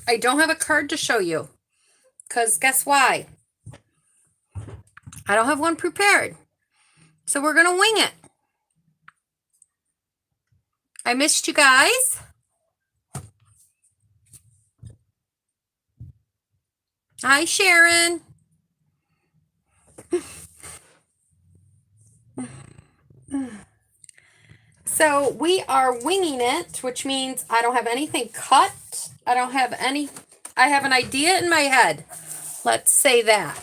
I don't have a card to show you, because guess why? I don't have one prepared. So we're going to wing it. I missed you guys. Hi, Sharon. So we are winging it, which means I don't have anything cut. I have an idea in my head. Let's say that.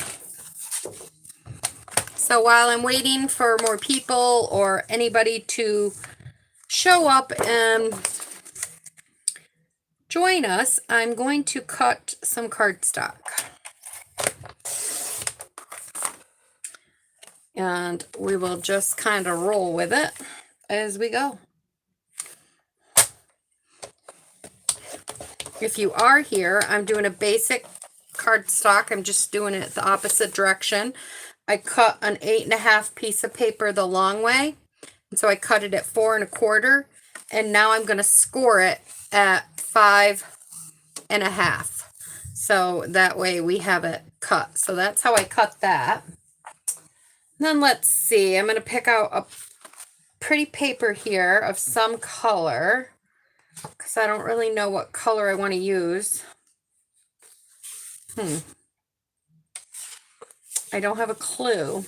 So while I'm waiting for more people or anybody to show up and join us, I'm going to cut some cardstock. And we will just kind of roll with it as we go. If you are here, I'm doing a basic cardstock. I'm just doing it the opposite direction. I cut an 8.5 piece of paper the long way. And so I cut it at 4 1/4. And now I'm going to score it at 5.5. So that way we have it cut. So that's how I cut that. Then let's see. I'm going to pick out a pretty paper here of some color, because I don't really know what color I want to use. I don't have a clue.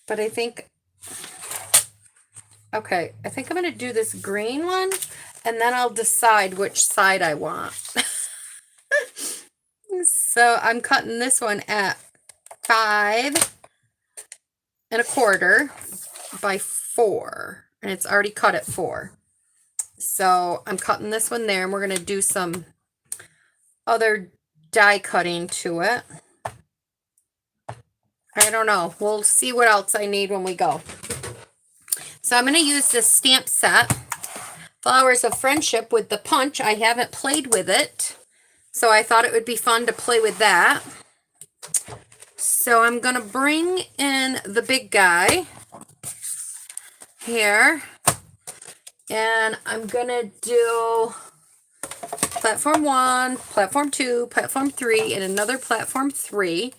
But I think I'm going to do this green one, and then I'll decide which side I want. So I'm cutting this one at 5 1/4 by 4, and it's already cut at 4. So I'm cutting this one there, and we're going to do some other die cutting to it. I don't know. We'll see what else I need when we go. So I'm going to use this stamp set, Flowers of Friendship, with the punch. I haven't played with it, so I thought it would be fun to play with that. So I'm going to bring in the big guy here, and I'm going to do platform 1, platform 2, platform 3, and another platform 3.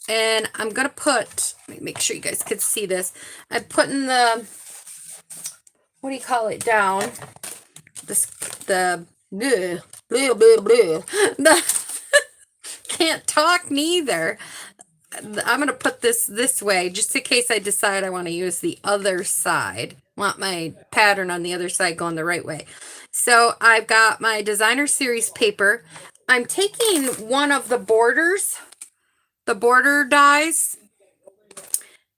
And I'm going to put, let me make sure you guys can see this. I'm putting the, what do you call it, down. Can't talk neither. I'm going to put this way, just in case I decide I want to use the other side. Want my pattern on the other side going the right way. So I've got my Designer Series paper. I'm taking one of the borders, the border dies,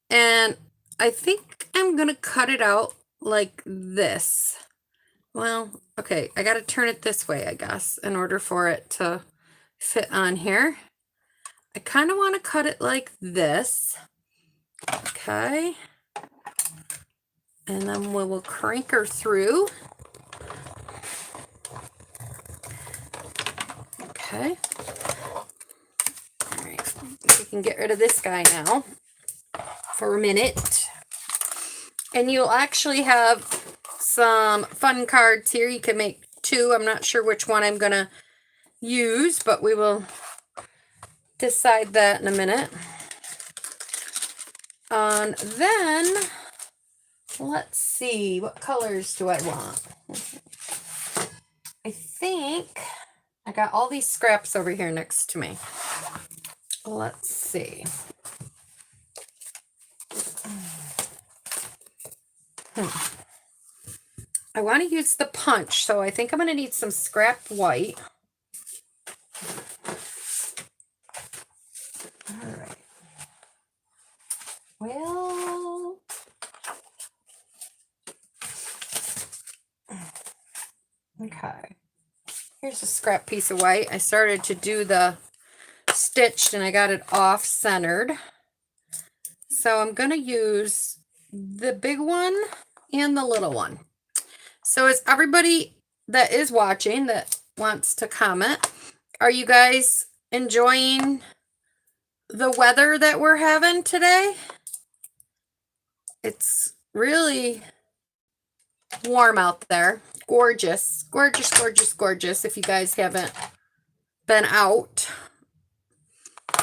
and I think I'm going to cut it out like this. Well, okay, I got to turn it this way, I guess, in order for it to fit on here. I kind of want to cut it like this. Okay. And then we will crank her through. Okay. All right. We can get rid of this guy now for a minute. And you'll actually have some fun cards here. You can make 2. I'm not sure which one I'm going to use, but we will decide that in a minute. And then let's see, what colors do I want? I think I got all these scraps over here next to me. Let's see. I want to use the punch, so I think I'm going to need some scrap white. All right. Well, okay. Here's a scrap piece of white. I started to do the stitched and I got it off centered. So I'm going to use the big one and the little one. So is everybody that is watching that wants to comment, are you guys enjoying the weather that we're having today? It's really warm out there. gorgeous, gorgeous, gorgeous, gorgeous. If you guys haven't been out,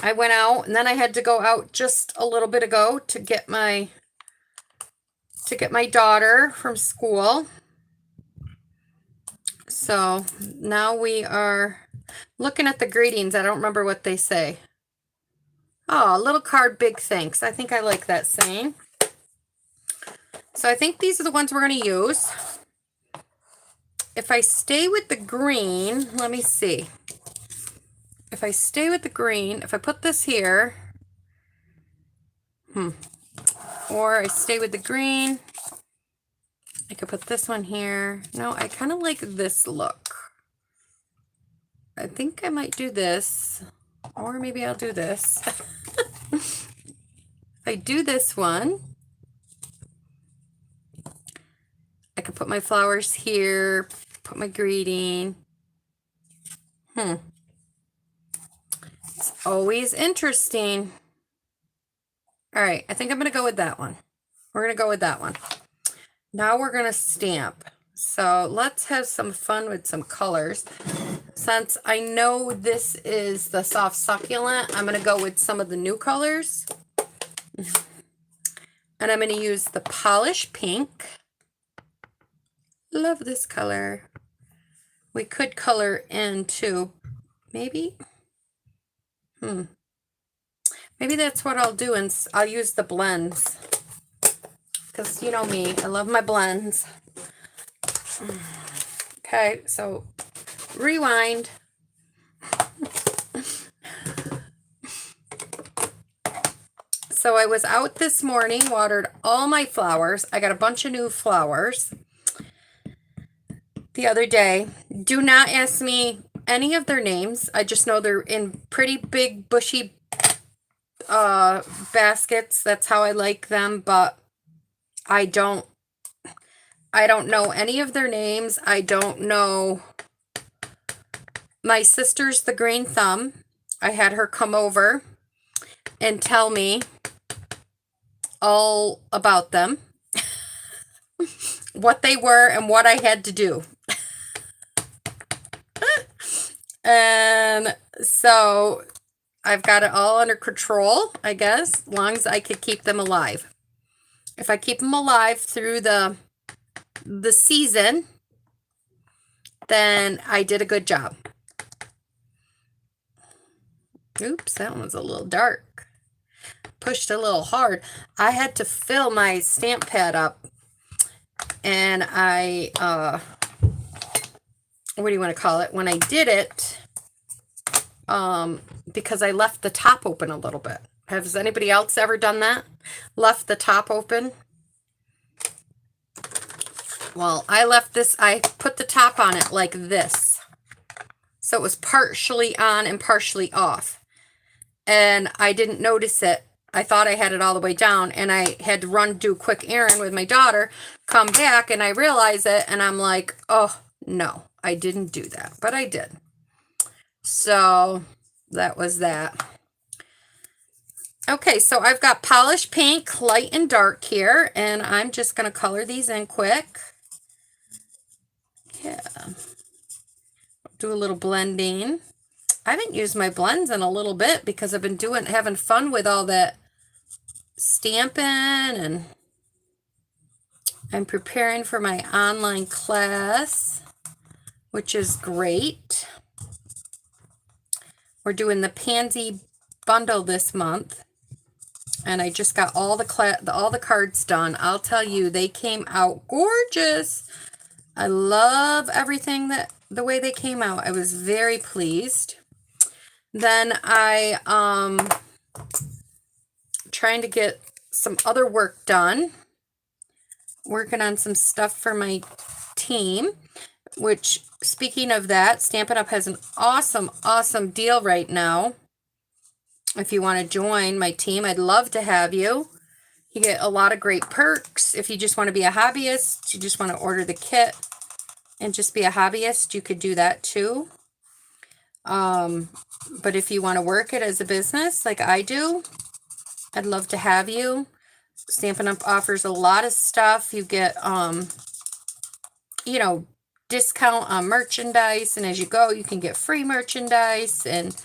I went out and then I had to go out just a little bit ago to get my daughter from school. So now we are looking at the greetings. I don't remember what they say. Oh, little card, big thanks. I think I like that saying. So I think these are the ones we're going to use. If I stay with the green, let me see. If I stay with the green, if I put this here, or I stay with the green, I could put this one here. No, I kind of like this look. I think I might do this, or maybe I'll do this. If I do this one, I could put my flowers here, put my greeting. It's always interesting. All right, I think I'm going to go with that one. We're going to go with that one. Now we're going to stamp. So let's have some fun with some colors. Since I know this is the soft succulent, I'm going to go with some of the new colors. And I'm going to use the Polish Pink. Love this color. We could color in too. Maybe? Maybe that's what I'll do, and I'll use the blends. Because you know me, I love my blends. Okay, so rewind. So I was out this morning, watered all my flowers. I got a bunch of new flowers the other day. Do not ask me any of their names. I just know they're in pretty big, bushy baskets. That's how I like them, but I don't know any of their names. I don't know. My sister's the Green Thumb. I had her come over and tell me all about them, what they were and what I had to do. And so I've got it all under control, I guess, as long as I could keep them alive. If I keep them alive through the season, then I did a good job. Oops, that one was a little dark. Pushed a little hard. I had to fill my stamp pad up, and I, what do you want to call it? When I did it, because I left the top open a little bit. Has anybody else ever done that? Left the top open? Well, I put the top on it like this. So it was partially on and partially off. And I didn't notice it. I thought I had it all the way down, and I had to do a quick errand with my daughter, come back, and I realized it, and I'm like, oh, no, I didn't do that, but I did. So that was that. Okay, so I've got Polish Pink, light and dark here, and I'm just going to color these in quick. Yeah. Do a little blending. I haven't used my blends in a little bit because I've been having fun with all that stamping, and I'm preparing for my online class, which is great. We're doing the Pansy bundle this month, and I just got all the cards done. I'll tell you, they came out gorgeous. I love everything the way they came out. I was very pleased. Then I trying to get some other work done. Working on some stuff for my team, which, speaking of that, Stampin' Up! Has an awesome deal right now. If you want to join my team, I'd love to have you. You get a lot of great perks. If you just want to be a hobbyist, you just want to order the kit and just be a hobbyist, you could do that too. But if you want to work it as a business like I do, I'd love to have you. Stampin' Up! Offers a lot of stuff. You get, you know, discount on merchandise, and as you go, you can get free merchandise and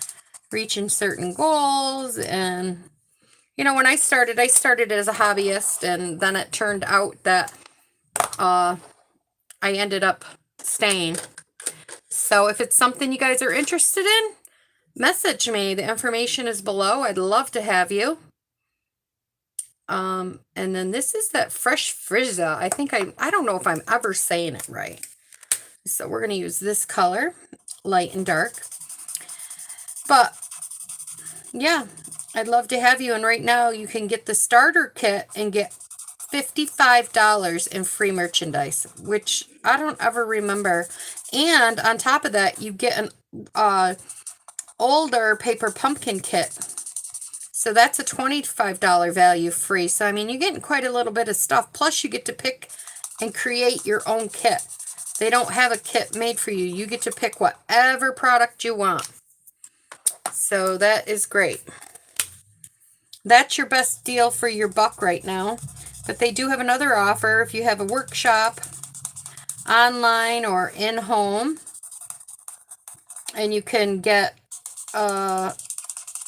reaching certain goals. And you know, when I started as a hobbyist, and then it turned out that I ended up staying. So if it's something you guys are interested in, message me. The information is below. I'd love to have you. And then this is that Fresh Frizza. I think I don't know if I'm ever saying it right. So we're going to use this color, light and dark. But yeah, I'd love to have you. And right now you can get the starter kit and get $55 in free merchandise, which I don't ever remember. And on top of that, you get an older paper pumpkin kit. So that's a $25 value free. So, I mean, you're getting quite a little bit of stuff. Plus, you get to pick and create your own kit. They don't have a kit made for you. You get to pick whatever product you want. So that is great. That's your best deal for your buck right now. But they do have another offer if you have a workshop, online or in-home. And you can get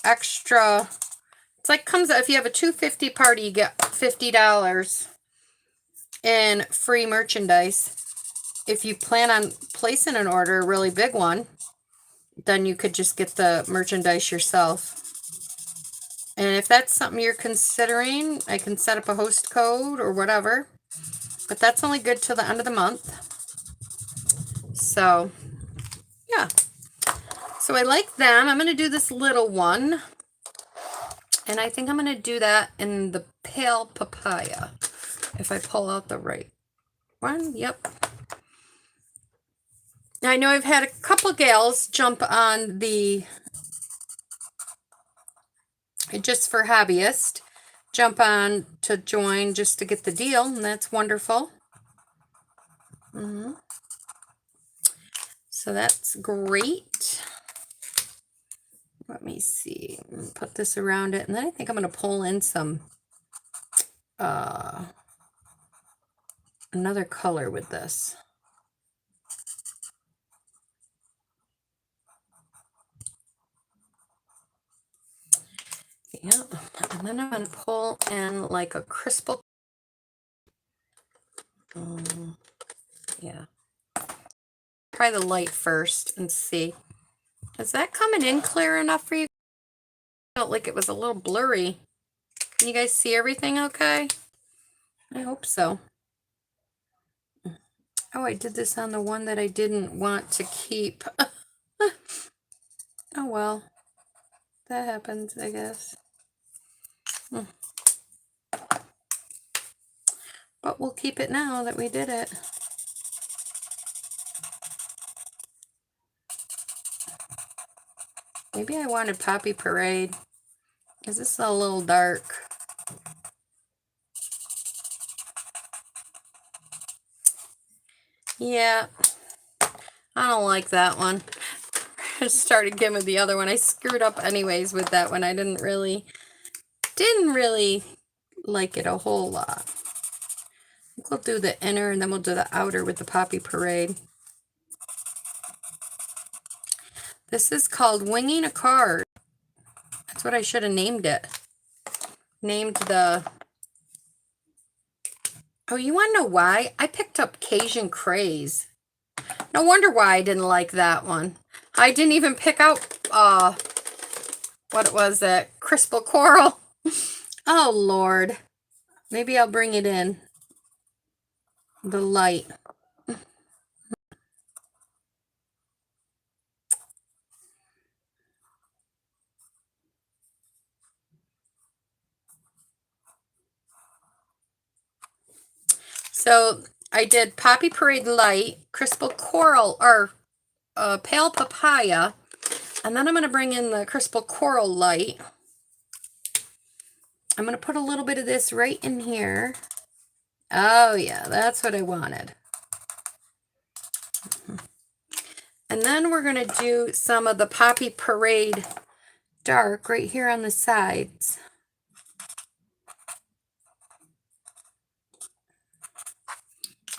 extra... It's like comes out if you have a 250 party, you get $50 in free merchandise. If you plan on placing an order, a really big one, then you could just get the merchandise yourself. And if that's something you're considering, I can set up a host code or whatever. But that's only good till the end of the month. So, yeah. So I like them. I'm going to do this little one. And I think I'm going to do that in the pale papaya. If I pull out the right one. Yep. Now I know I've had a couple gals jump on the Just for Hobbyist. Jump on to join just to get the deal. And that's wonderful. So that's great. Let me see. Put this around it. And then I think I'm going to pull in some another color with this. Yeah. And then I'm going to pull in like a crystal. Yeah. Try the light first and see. Is that coming in clear enough for you? I felt like it was a little blurry. Can you guys see everything okay? I hope so. Oh, I did this on the one that I didn't want to keep. Oh, well. That happens, I guess. But we'll keep it now that we did it. Maybe I wanted Poppy Parade, because this is a little dark. Yeah, I don't like that one. I started giving the other one. I screwed up anyways with that one. I didn't really like it a whole lot. I think we'll do the inner and then we'll do the outer with the Poppy Parade. This is called Winging a Card. That's what I should have named it. Named the... Oh, you want to know why? I picked up Cajun Craze. No wonder why I didn't like that one. I didn't even pick out, what it was, that Crystal Coral. Oh, Lord. Maybe I'll bring it in. The light. So I did Poppy Parade Light, Crystal Coral, or Pale Papaya, and then I'm going to bring in the Crystal Coral Light. I'm going to put a little bit of this right in here. Oh yeah, that's what I wanted. And then we're going to do some of the Poppy Parade Dark right here on the sides.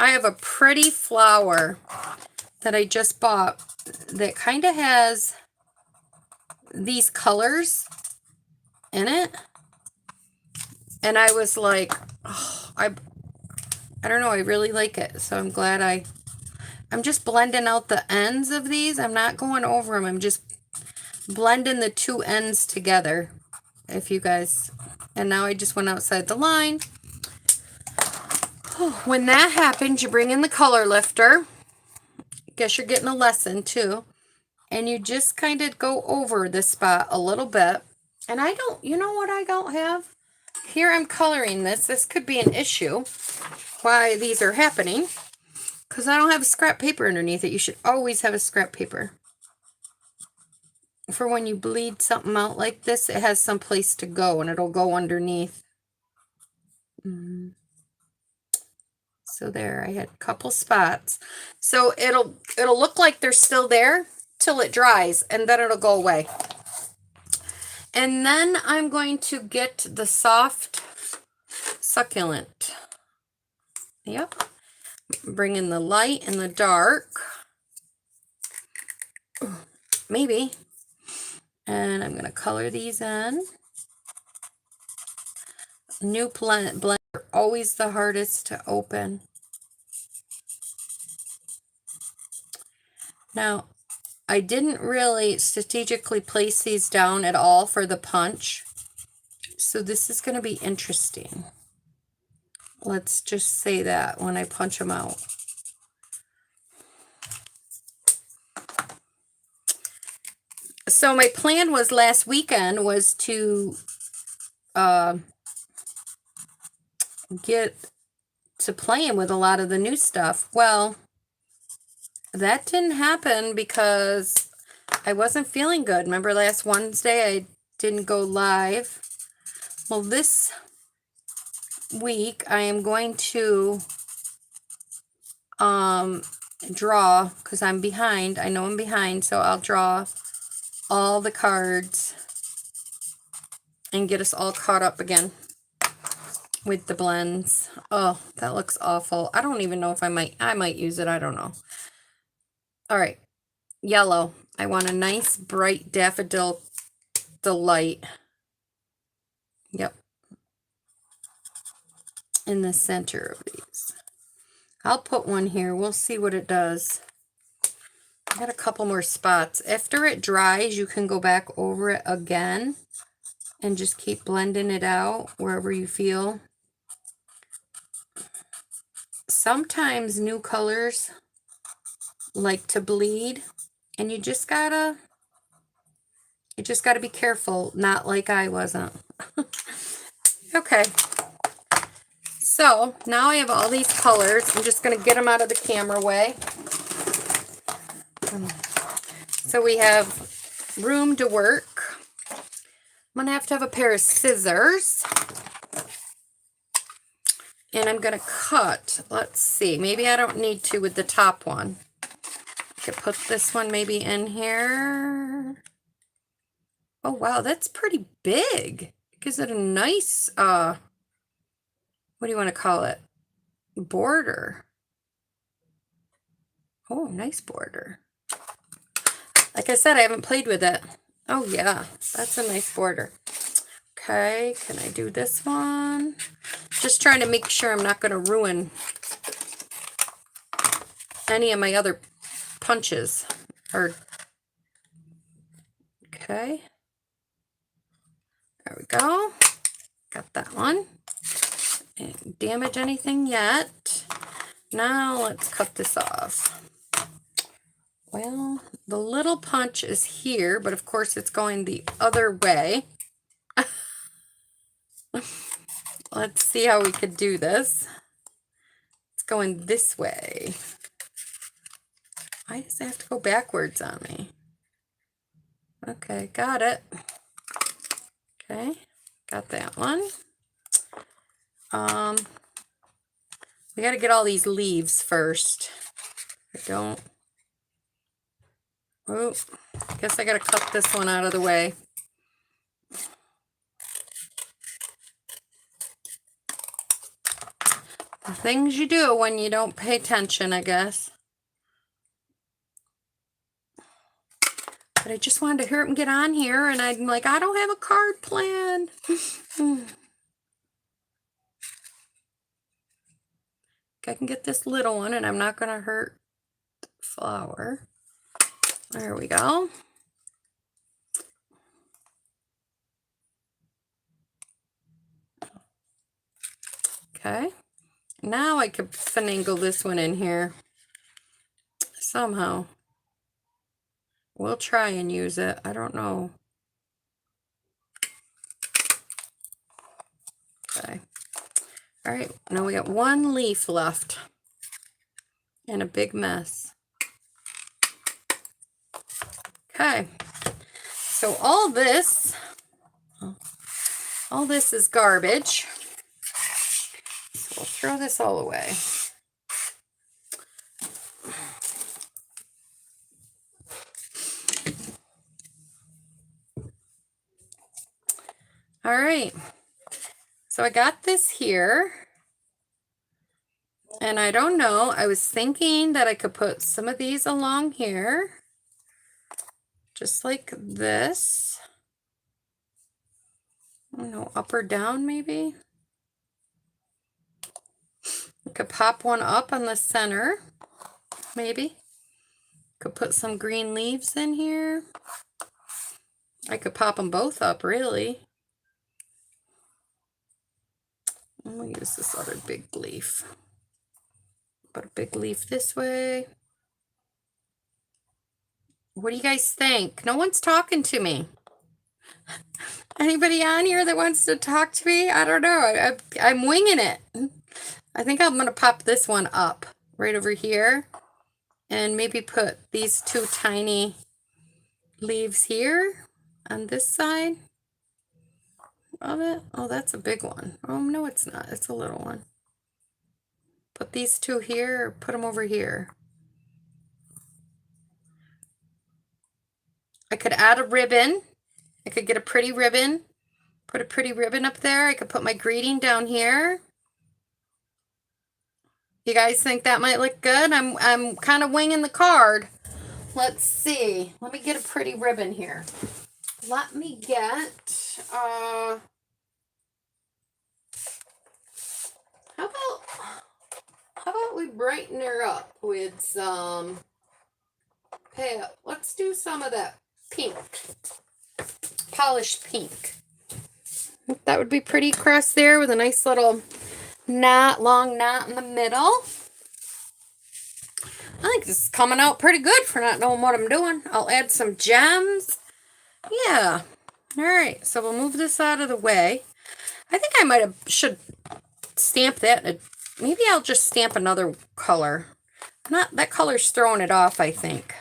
I have a pretty flower that I just bought that kind of has these colors in it. And I was like, oh, I don't know, I really like it. So I'm glad I'm just blending out the ends of these. I'm not going over them. I'm just blending the two ends together. If you guys, and now I just went outside the line. When that happens, you bring in the color lifter. Guess you're getting a lesson too. And you just kind of go over this spot a little bit. And I don't, you know what I don't have? Here I'm coloring this. This could be an issue why these are happening. Because I don't have a scrap paper underneath it. You should always have a scrap paper. For when you bleed something out like this, it has some place to go and it'll go underneath. So there, I had a couple spots. So it'll look like they're still there till it dries, and then it'll go away. And then I'm going to get the soft succulent. Yep. Bring in the light and the dark. Maybe. And I'm going to color these in. New blender, always the hardest to open. Now, I didn't really strategically place these down at all for the punch. So this is going to be interesting. Let's just say that when I punch them out. So my plan was last weekend was to get to playing with a lot of the new stuff. Well, that didn't happen because I wasn't feeling good. Remember last Wednesday I didn't go live? Well, this week I am going to draw, because I'm behind. I know I'm behind, so I'll draw all the cards and get us all caught up again with the blends. Oh, that looks awful. I don't even know if I might use it. I don't know. All right. Yellow. I want a nice bright daffodil delight. Yep. In the center of these. I'll put one here. We'll see what it does. I got a couple more spots. After it dries, you can go back over it again and just keep blending it out wherever you feel. Sometimes new colors like to bleed, and you just gotta be careful, not like I wasn't. Okay. So now I have all these colors. I'm just going to get them out of the camera way. So we have room to work. I'm going to have a pair of scissors. And I'm going to cut. Let's see. Maybe I don't need to with the top one. I could put this one maybe in here. Oh, wow. That's pretty big. It gives it a nice, what do you want to call it? Border. Oh, nice border. Like I said, I haven't played with it. Oh, yeah. That's a nice border. Okay. Can I do this one? Just trying to make sure I'm not going to ruin any of my other punches. Okay. There we go. Got that one. Didn't damage anything yet. Now let's cut this off. Well, the little punch is here, but of course it's going the other way. Let's see how we could do this. It's going this way. Why does it have to go backwards on me? Okay, got it. Okay, got that one. We got to get all these leaves first. I don't. Oh, guess I got to cut this one out of the way. The things you do when you don't pay attention, I guess. but I just wanted to hear him get on here, and I'm like, I don't have a card plan. I can get this little one, and I'm not going to hurt the flower. There we go. Okay. Now I could finagle this one in here somehow. We'll try and use it. I don't know. Okay. All right. Now we got one leaf left and a big mess. Okay. So all this is garbage. So we'll throw this all away. All right. So I got this here. And I don't know, I was thinking that I could put some of these along here. Just like this. I don't know, up or down maybe. I could pop one up on the center, maybe. Could put some green leaves in here. I could pop them both up, really. I'm gonna use this other big leaf. Put a big leaf this way. What do you guys think? No one's talking to me. Anybody on here that wants to talk to me? I don't know. I'm winging it. I think I'm going to pop this one up right over here and maybe put these two tiny leaves here on this side of it. Oh, that's a big one. Oh, no, it's not. It's a little one. Put these two here or put them over here. I could add a ribbon. I could get a pretty ribbon. Put a pretty ribbon up there. I could put my greeting down here. You guys think that might look good? I'm kind of winging the card. Let's see. Let me get a pretty ribbon here. Let me get how about we brighten her up with some let's do some of that pink. Polished pink. That would be pretty across there with a nice little knot, long knot in the middle. I think this is coming out pretty good for not knowing what I'm doing. I'll add some gems. Yeah. All right. So we'll move this out of the way. I think I should stamp that. Maybe I'll just stamp another color. That color's throwing it off, I think.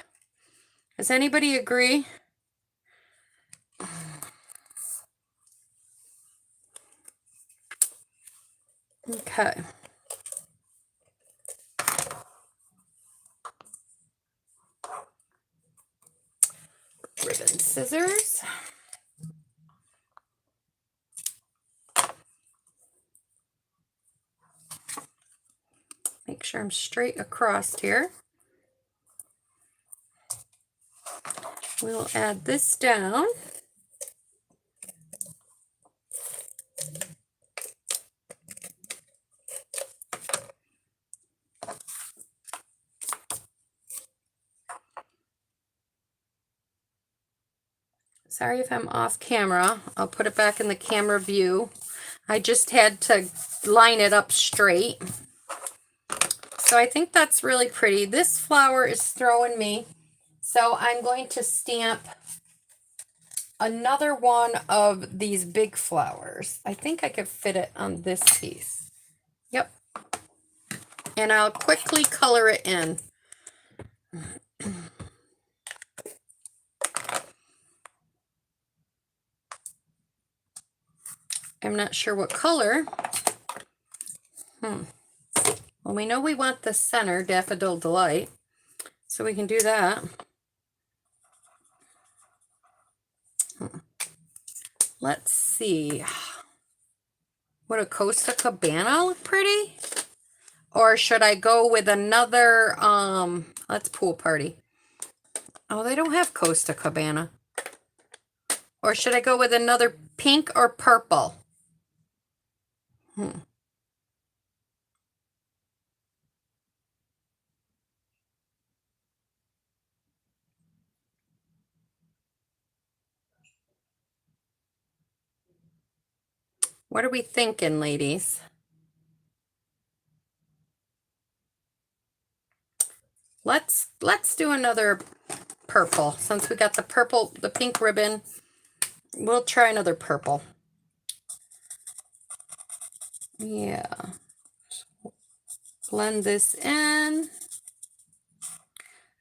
Does anybody agree? Okay. Ribbon scissors. Make sure I'm straight across here. We'll add this down. Sorry if I'm off camera. I'll put it back in the camera view. I just had to line it up straight. So I think that's really pretty. This flower is throwing me. So I'm going to stamp another one of these big flowers. I think I could fit it on this piece. Yep. And I'll quickly color it in. I'm not sure what color. Well, we know we want the center, Daffodil Delight, so we can do that. Let's see. Would a Costa Cabana look pretty? Or should I go with another, let's pool party. Oh, they don't have Costa Cabana. Or should I go with another pink or purple? What are we thinking, ladies? Let's do another purple. Since we got the purple, the pink ribbon, we'll try another purple. Yeah. Blend this in.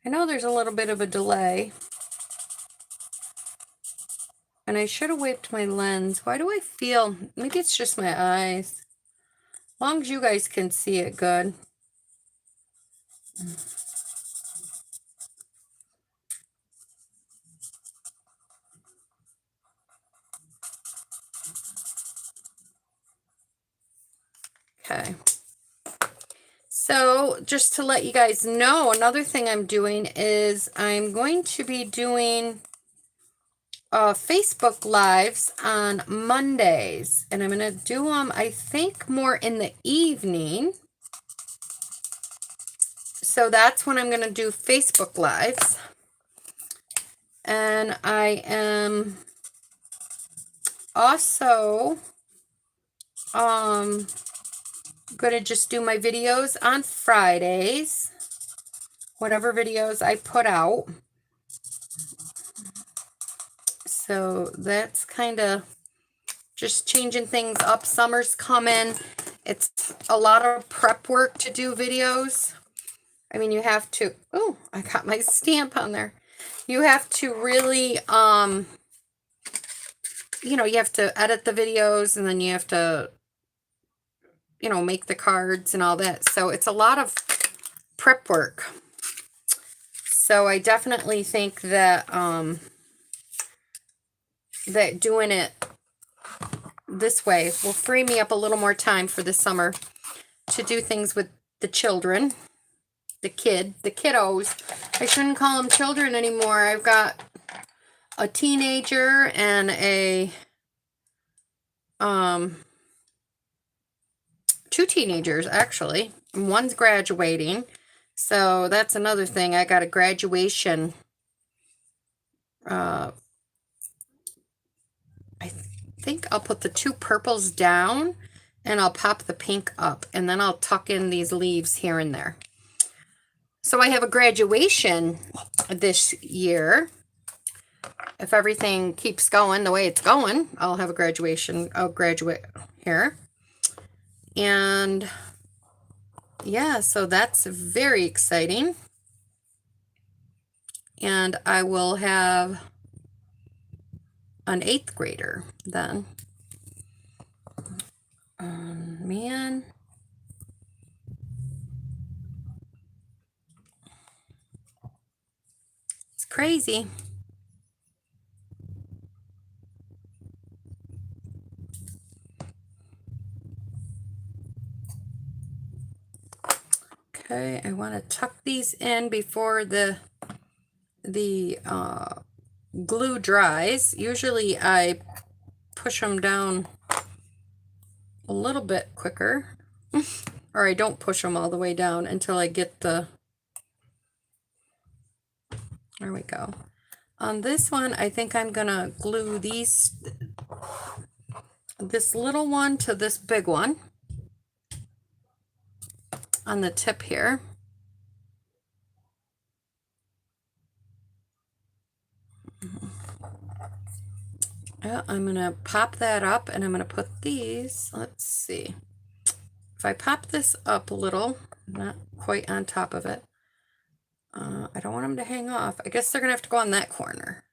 I know there's a little bit of a delay. And I should have wiped my lens. Why do I feel, maybe it's just my eyes. As long as you guys can see it good. Okay. So just to let you guys know, another thing I'm doing is I'm going to be doing Facebook Lives on Mondays. And I'm going to do them, I think, more in the evening. So that's when I'm going to do Facebook Lives. And I am also going to just do my videos on Fridays. Whatever videos I put out. So that's kind of just changing things up. Summer's coming. It's a lot of prep work to do videos. I mean, you have to, oh, I got my stamp on there. You have to really, you know, you have to edit the videos and then you have to, you know, make the cards and all that. So it's a lot of prep work. So I definitely think that, that doing it this way will free me up a little more time for the summer to do things with the children, the kiddos. I shouldn't call them children anymore. I've got a teenager and a, two teenagers actually. One's graduating. So that's another thing. I got a graduation, I think I'll put the two purples down and I'll pop the pink up and then I'll tuck in these leaves here and there. So I have a graduation this year. If everything keeps going the way it's going, I'll have a graduation. I'll graduate here. And yeah, so that's very exciting. And I will have an 8th grader then. Man. It's crazy. Okay, I want to tuck these in before the glue dries. Usually I push them down a little bit quicker, or I don't push them all the way down until I get the, there we go. On this one, I think I'm gonna glue these, this little one to this big one on the tip here. Yeah, I'm gonna pop that up and I'm gonna put these, let's see. If I pop this up a little, not quite on top of it, I don't want them to hang off. I guess they're gonna have to go on that corner.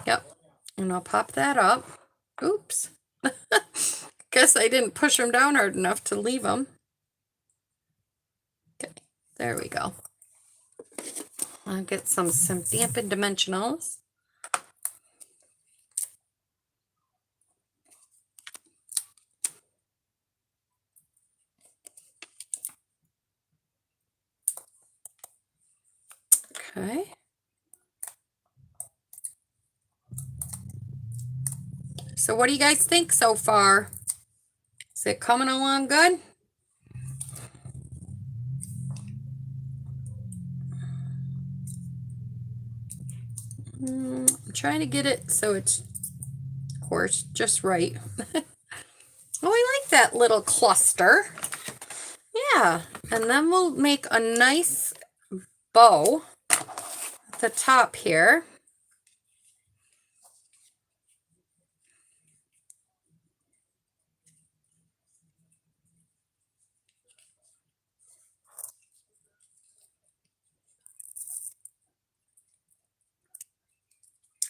Yep, and I'll pop that up. Oops. Guess I didn't push them down hard enough to leave them. Okay, there we go. I'll get some Stampin' Dimensionals. Okay. So what do you guys think so far? Is it coming along good? I'm trying to get it so it's, of course, just right. Oh, I like that little cluster. Yeah, and then we'll make a nice bow at the top here.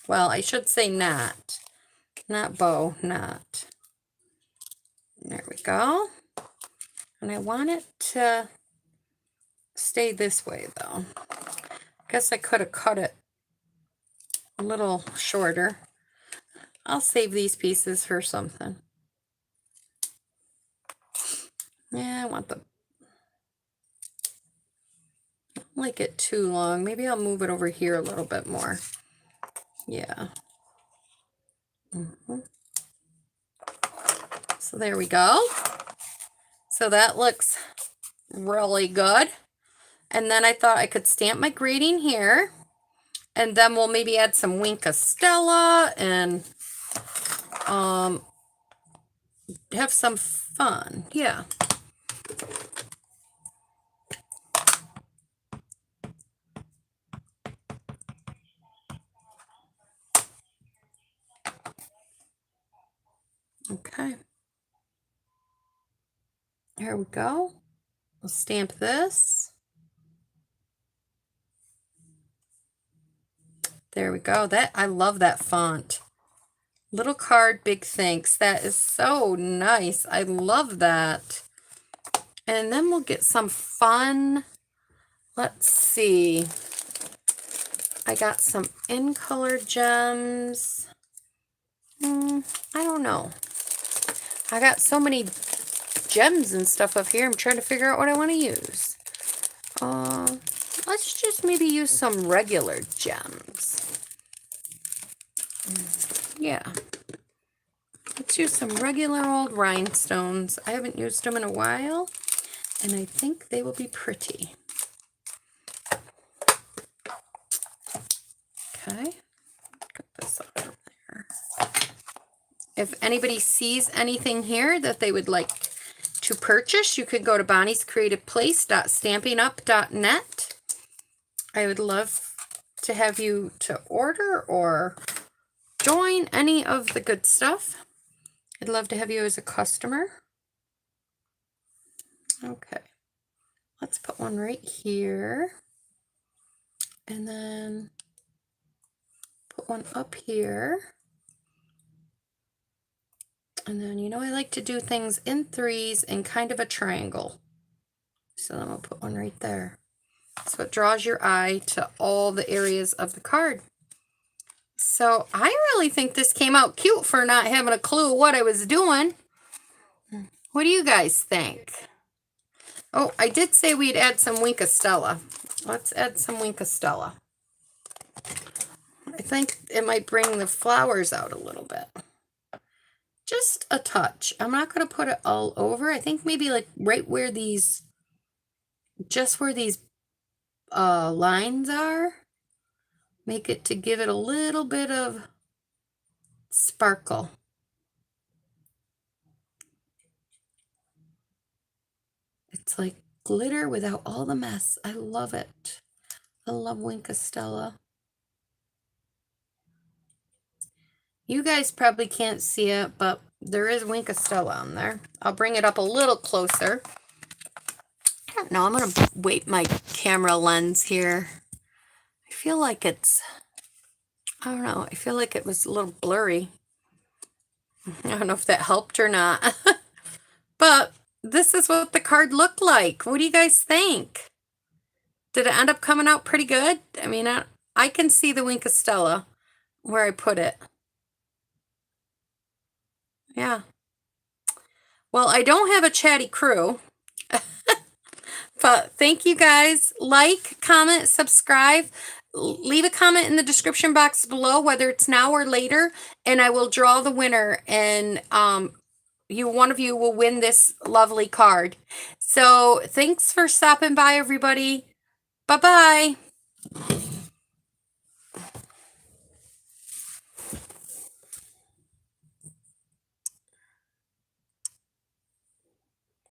Well, I should say knot. Not bow, knot. There we go. And I want it to stay this way though. Guess I could have cut it a little shorter. I'll save these pieces for something. Yeah, I want the, I don't like it too long. Maybe I'll move it over here a little bit more. Yeah. So there we go. So that looks really good. And then I thought I could stamp my greeting here. And then we'll maybe add some Wink of Stella and have some fun. Yeah. Okay. Here we go. We'll stamp this. There we go. That, I love that font. Little card, big thanks. That is so nice. I love that. And then we'll get some fun. Let's see. I got some in color gems. I don't know. I got so many gems and stuff up here. I'm trying to figure out what I want to use. Let's just maybe use some regular gems. Yeah. Let's use some regular old rhinestones. I haven't used them in a while, and I think they will be pretty. Okay. Put this over there. If anybody sees anything here that they would like to purchase, you could go to bonniescreativeplace.stampingup.net. I would love to have you to order or join any of the good stuff. I'd love to have you as a customer. Okay, let's put one right here. And then put one up here. And then, you know, I like to do things in threes and kind of a triangle. So then we'll put one right there. So it draws your eye to all the areas of the card. So I really think this came out cute for not having a clue what I was doing. What do you guys think? Oh, I did say we'd add some Wink of Stella. Let's add some Wink of Stella. I think it might bring the flowers out a little bit. Just a touch. I'm not going to put it all over. I think maybe like right where these, just where these lines are. Make it to give it a little bit of sparkle. It's like glitter without all the mess. I love it. I love Wink of Stella. You guys probably can't see it, but there is Wink of Stella on there. I'll bring it up a little closer. I don't know. I'm going to weight my camera lens here. I feel like it's, I don't know. I feel like it was a little blurry. I don't know if that helped or not. But this is what the card looked like. What do you guys think? Did it end up coming out pretty good? I mean, I can see the Wink of Stella where I put it. Yeah. Well, I don't have a chatty crew. But thank you guys. Like, comment, subscribe. Leave a comment in the description box below, whether it's now or later, and I will draw the winner. And one of you will win this lovely card. So thanks for stopping by, everybody. Bye bye.